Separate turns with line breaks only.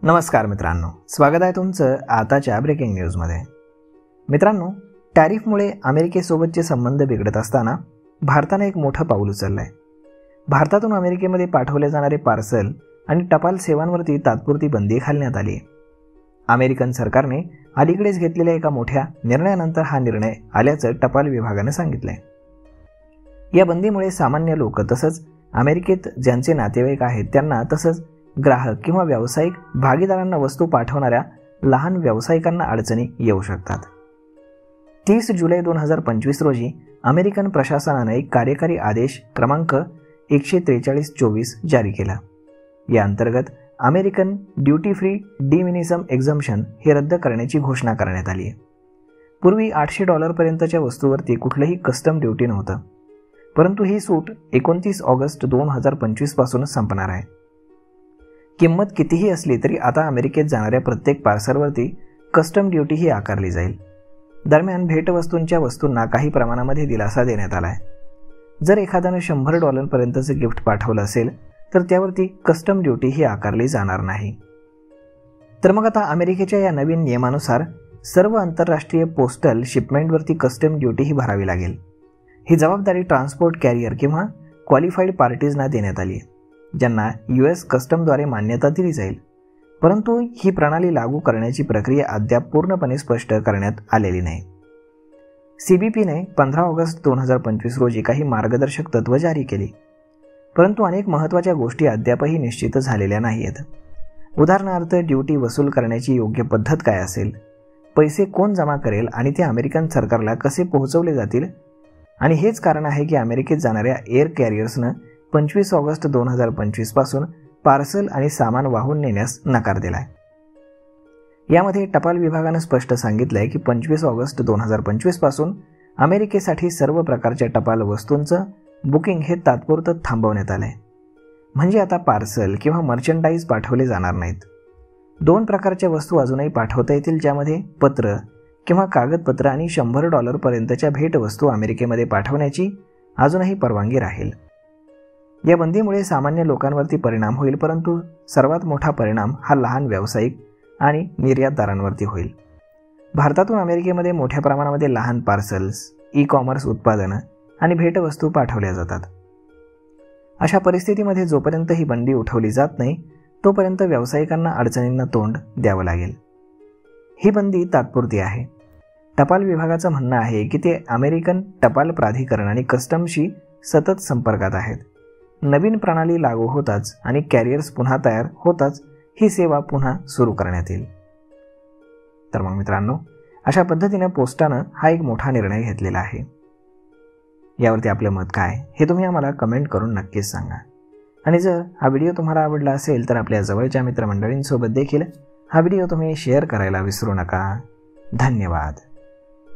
नमस्कार मित्रांनो, स्वागत आहे तुमचं आताच्या ब्रेकिंग न्यूजमध्ये। मित्रांनो, टॅरिफमुळे अमेरिकेसोबतचे संबंध बिघडत असताना भारताने एक मोठं पाऊल उचललं आहे। भारतातून अमेरिकेमध्ये पाठवले जाणारे पार्सल आणि टपाल सेवांवरती तात्पुरती बंदी घालण्यात आली आहे। अमेरिकन सरकारने अलीकडेच घेतलेल्या एका मोठ्या निर्णयानंतर हा निर्णय आल्याचं टपाल विभागाने सांगितलं आहे। या बंदीमुळे सामान्य लोक तसंच अमेरिकेत ज्यांचे नातेवाईक आहेत त्यांना तसंच ग्राहक किंवा व्यावसायिक भागीदारांना वस्तू पाठवणाऱ्या लहान व्यावसायिकांना अडचणी येऊ शकतात। 30 जुलै 2025 रोजी अमेरिकन प्रशासनाने एक कार्यकारी आदेश क्रमांक 143-24 जारी केला। या अंतर्गत American duty free de minimum exemption हे रद्द करण्याची घोषणा करण्यात आली आहे। पूर्वी $800 पर्यंतच्या वस्तूवरती कुठलंही कस्टम ड्युटी नव्हतं, परंतु ही सूट 29 ऑगस्ट 2025 पासून संपणार आहे। किंमत कितीही असली तरी आता अमेरिकेत जाणाऱ्या प्रत्येक पार्सलवरती कस्टम ड्युटी ही आकारली जाईल। दरम्यान भेटवस्तूंच्या वस्तूंना काही प्रमाणामध्ये दिलासा देण्यात आला आहे। जर एखाद्याने $100 पर्यंतचं गिफ्ट पाठवलं असेल तर त्यावरती कस्टम ड्युटी ही आकारली जाणार नाही। तर मग आता अमेरिकेच्या या नवीन नियमानुसार सर्व आंतरराष्ट्रीय पोस्टल शिपमेंटवरती कस्टम ड्युटी ही भरावी लागेल। ही जबाबदारी ट्रान्सपोर्ट कॅरियर किंवा क्वालिफाईड पार्टीजना देण्यात आली आहे, ज्यांना US कस्टमद्वारे मान्यता दिली जाईल। परंतु ही प्रणाली लागू करण्याची प्रक्रिया अद्याप पूर्णपणे स्पष्ट करण्यात आलेली नाही। CBPने 15 ऑगस्ट 2025 रोजी काही मार्गदर्शक तत्त्व जारी केली, परंतु अनेक महत्त्वाच्या गोष्टी अद्यापही निश्चित झालेल्या नाहीत। उदाहरणार्थ, ड्युटी वसूल करण्याची योग्य पद्धत काय असेल, पैसे कोण जमा करेल आणि ते अमेरिकन सरकारला कसे पोहोचवले जातील। आणि हेच कारण आहे की अमेरिकेत जाणाऱ्या एअर कॅरियर्सनं 25 ऑगस्ट 2025 पासून पार्सल आणि सामान वाहून नेण्यास नकार दिलाय। यामध्ये टपाल विभागाने स्पष्ट सांगितलंय की 25 ऑगस्ट 2025 पासून अमेरिकेसाठी सर्व प्रकारच्या टपाल वस्तूंचं बुकिंग हे तात्पुरतं थांबवण्यात आलंय। म्हणजे आता पार्सल किंवा मर्चंडाईज पाठवले जाणार नाहीत। 2 प्रकारच्या वस्तू अजूनही पाठवता येतील, ज्यामध्ये पत्र किंवा कागदपत्र आणि $100 पर्यंतच्या भेटवस्तू अमेरिकेमध्ये पाठवण्याची अजूनही परवानगी राहील। या बंदीमुळे सामान्य लोकांवरती परिणाम होईल, परंतु सर्वात मोठा परिणाम हा लहान व्यावसायिक आणि निर्यातदारांवरती होईल। भारतातून अमेरिकेमध्ये मोठ्या प्रमाणामध्ये लहान पार्सल्स, ई-कॉमर्स उत्पादनं आणि भेटवस्तू पाठवल्या जातात। अशा परिस्थितीमध्ये जोपर्यंत ही बंदी उठवली जात नाही तोपर्यंत व्यावसायिकांना अडचणींना तोंड द्यावं लागेल। ही बंदी तात्पुरती आहे। टपाल विभागाचं म्हणणं आहे की ते अमेरिकन टपाल प्राधिकरण आणि कस्टमशी सतत संपर्कात आहेत। नवीन प्रणाली लागू होताच आणि कॅरियर्स पुन्हा तयार होताच ही सेवा पुन्हा सुरू करण्यात येईल। तर मग मित्रांनो, अशा पद्धतीने पोस्टानं हा एक मोठा निर्णय घेतलेला आहे। यावरती आपलं मत काय हे तुम्ही आम्हाला कमेंट करून नक्कीच सांगा। आणि जर हा व्हिडिओ तुम्हाला आवडला असेल तर आपल्या जवळच्या मित्रमंडळींसोबत देखील हा व्हिडिओ तुम्ही शेअर करायला विसरू नका। धन्यवाद।